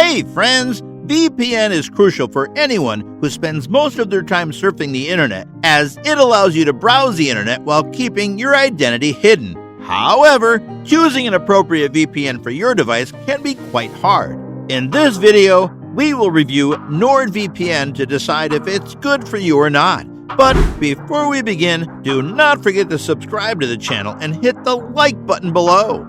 Hey friends! VPN is crucial for anyone who spends most of their time surfing the internet, as it allows you to browse the internet while keeping your identity hidden. However, choosing an appropriate VPN for your device can be quite hard. In this video, we will review NordVPN to decide if it's good for you or not. But before we begin, do not forget to subscribe to the channel and hit the like button below.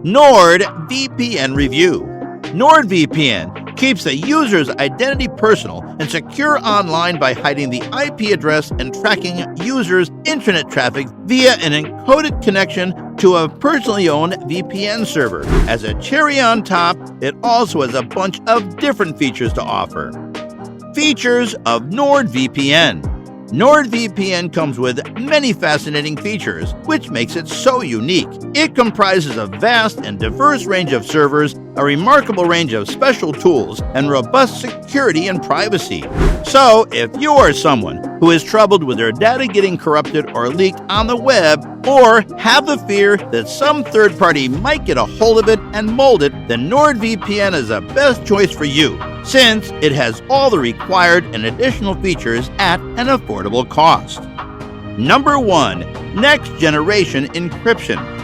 NordVPN Review. NordVPN keeps the user's identity personal and secure online by hiding the IP address and tracking users' internet traffic via an encoded connection to a personally owned VPN server. As a cherry on top, it also has a bunch of different features to offer. Features of NordVPN. NordVPN comes with many fascinating features, which makes it so unique. It comprises a vast and diverse range of servers, a remarkable range of special tools, and robust security and privacy. So, if you are someone who is troubled with their data getting corrupted or leaked on the web, or have the fear that some third party might get a hold of it and mold it, then NordVPN is the best choice for you, since it has all the required and additional features at an affordable cost. Number 1. Next Generation Encryption.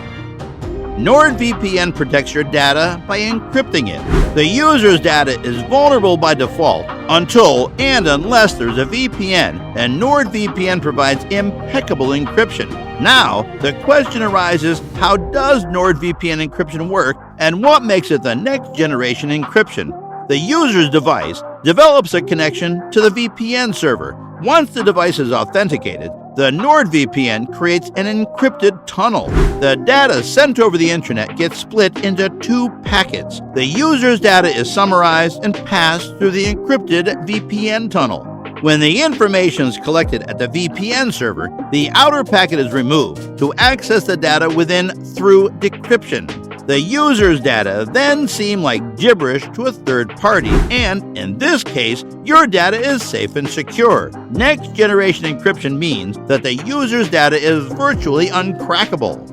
NordVPN protects your data by encrypting it. The user's data is vulnerable by default until and unless there's a VPN, and NordVPN provides impeccable encryption. Now, the question arises, how does NordVPN encryption work, and what makes it the next generation encryption? The user's device develops a connection to the VPN server. Once the device is authenticated, the NordVPN creates an encrypted tunnel. The data sent over the internet gets split into 2 packets. The user's data is summarized and passed through the encrypted VPN tunnel. When the information is collected at the VPN server, the outer packet is removed to access the data within through decryption. The user's data then seem like gibberish to a third party, and in this case, your data is safe and secure. Next generation encryption means that the user's data is virtually uncrackable.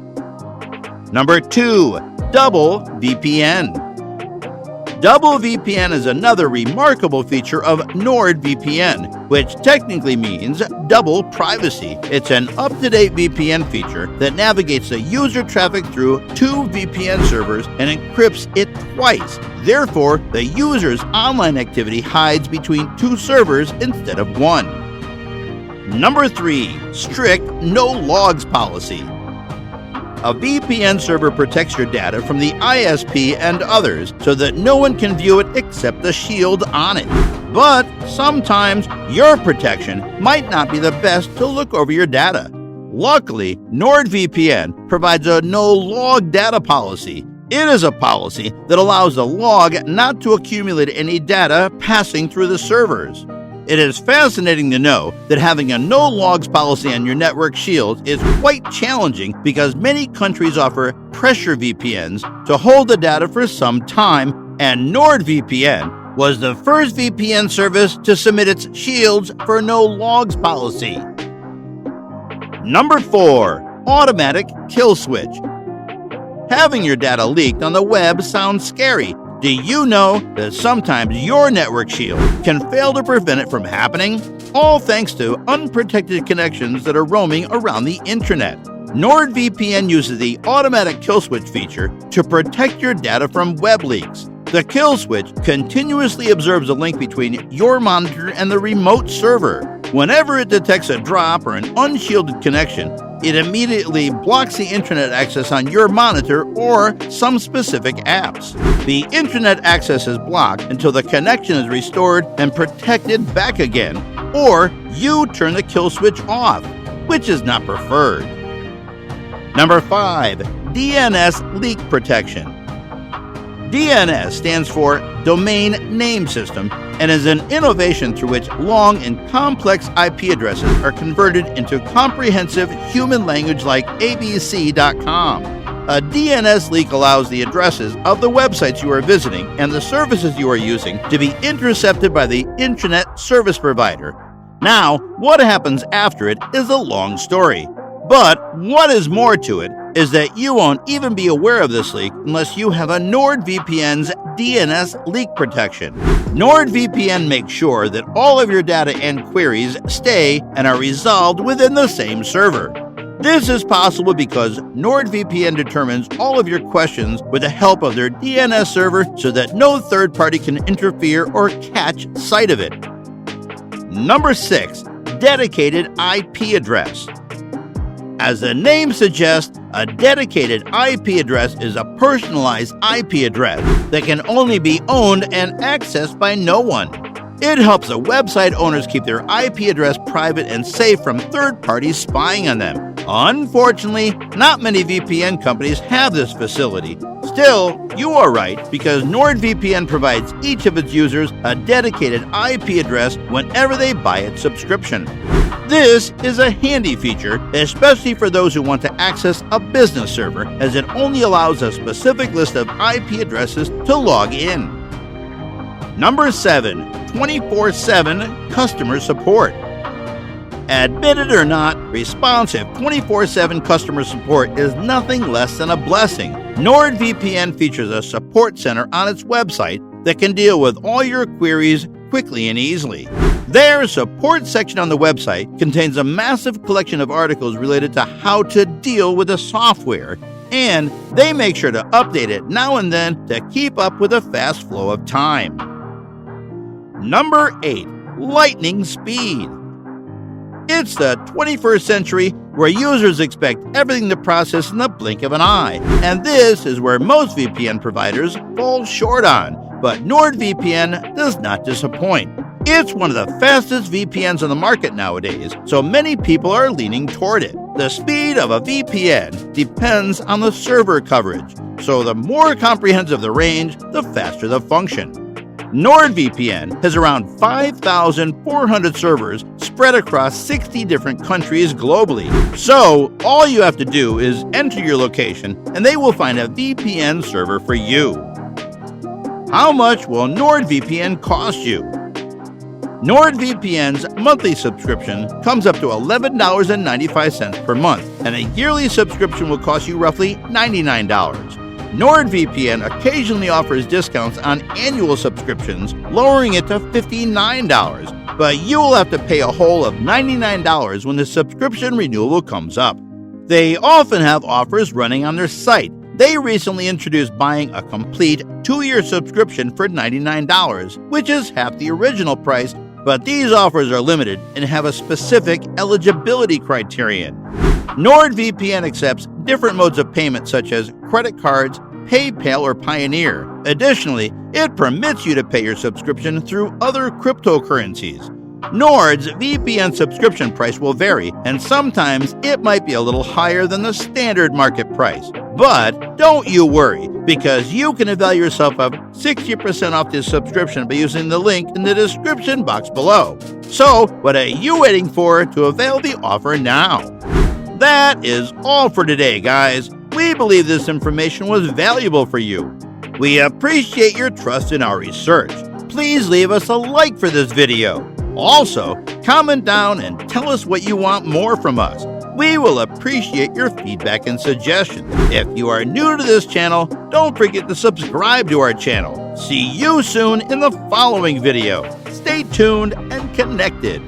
Number 2. Double VPN. Double VPN is another remarkable feature of NordVPN, which technically means double privacy. It's an up-to-date VPN feature that navigates the user traffic through 2 VPN servers and encrypts it twice. Therefore, the user's online activity hides between 2 servers instead of 1. Number 3. Strict no logs policy. A VPN server protects your data from the ISP and others so that no one can view it except the shield on it. But sometimes your protection might not be the best to look over your data. Luckily, NordVPN provides a no-log data policy. It is a policy that allows the log not to accumulate any data passing through the servers. It is fascinating to know that having a no-logs policy on your network shield is quite challenging because many countries offer pressure VPNs to hold the data for some time, and NordVPN was the first VPN service to submit its shields for no-logs policy. Number 4. Automatic kill switch. Having your data leaked on the web sounds scary. Do you know that sometimes your network shield can fail to prevent it from happening? All thanks to unprotected connections that are roaming around the internet. NordVPN uses the automatic kill switch feature to protect your data from web leaks. The kill switch continuously observes a link between your monitor and the remote server. Whenever it detects a drop or an unshielded connection, it immediately blocks the internet access on your monitor or some specific apps. The internet access is blocked until the connection is restored and protected back again, or you turn the kill switch off, which is not preferred. Number 5. DNS Leak Protection. DNS stands for Domain Name System and is an innovation through which long and complex IP addresses are converted into comprehensive human language like abc.com. A DNS leak allows the addresses of the websites you are visiting and the services you are using to be intercepted by the internet service provider. Now, what happens after it is a long story. But what is more to it is that you won't even be aware of this leak unless you have a NordVPN's DNS Leak Protection. NordVPN makes sure that all of your data and queries stay and are resolved within the same server. This is possible because NordVPN determines all of your questions with the help of their DNS server so that no third party can interfere or catch sight of it. Number 6. Dedicated IP address. As the name suggests, a dedicated IP address is a personalized IP address that can only be owned and accessed by no one. It helps the website owners keep their IP address private and safe from third parties spying on them. Unfortunately, not many VPN companies have this facility. Still, you are right because NordVPN provides each of its users a dedicated IP address whenever they buy its subscription. This is a handy feature, especially for those who want to access a business server, as it only allows a specific list of IP addresses to log in. Number 7. 24/7 customer support. Admit it or not, responsive 24/7 customer support is nothing less than a blessing. NordVPN features a support center on its website that can deal with all your queries quickly and easily. Their support section on the website contains a massive collection of articles related to how to deal with the software, and they make sure to update it now and then to keep up with the fast flow of time. Number 8. Lightning speed. It's the 21st century where users expect everything to process in the blink of an eye, and this is where most VPN providers fall short on, but NordVPN does not disappoint. It's one of the fastest VPNs on the market nowadays, so many people are leaning toward it. The speed of a VPN depends on the server coverage, so the more comprehensive the range, the faster the function. NordVPN has around 5,400 servers spread across 60 different countries globally. So, all you have to do is enter your location and they will find a VPN server for you. How much will NordVPN cost you? NordVPN's monthly subscription comes up to $11.95 per month, and a yearly subscription will cost you roughly $99. NordVPN occasionally offers discounts on annual subscriptions, lowering it to $59, but you will have to pay a whole of $99 when the subscription renewal comes up. They often have offers running on their site. They recently introduced buying a complete 2-year subscription for $99, which is half the original price, but these offers are limited and have a specific eligibility criterion. NordVPN accepts different modes of payment such as credit cards, PayPal, or Pioneer. Additionally, it permits you to pay your subscription through other cryptocurrencies. Nord's VPN subscription price will vary, and sometimes it might be a little higher than the standard market price. But don't you worry, because you can avail yourself of 60% off this subscription by using the link in the description box below. So, what are you waiting for to avail the offer now? That is all for today, guys. We believe this information was valuable for you. We appreciate your trust in our research. Please leave us a like for this video. Also, comment down and tell us what you want more from us. We will appreciate your feedback and suggestions. If you are new to this channel, don't forget to subscribe to our channel. See you soon in the following video. Stay tuned and connected.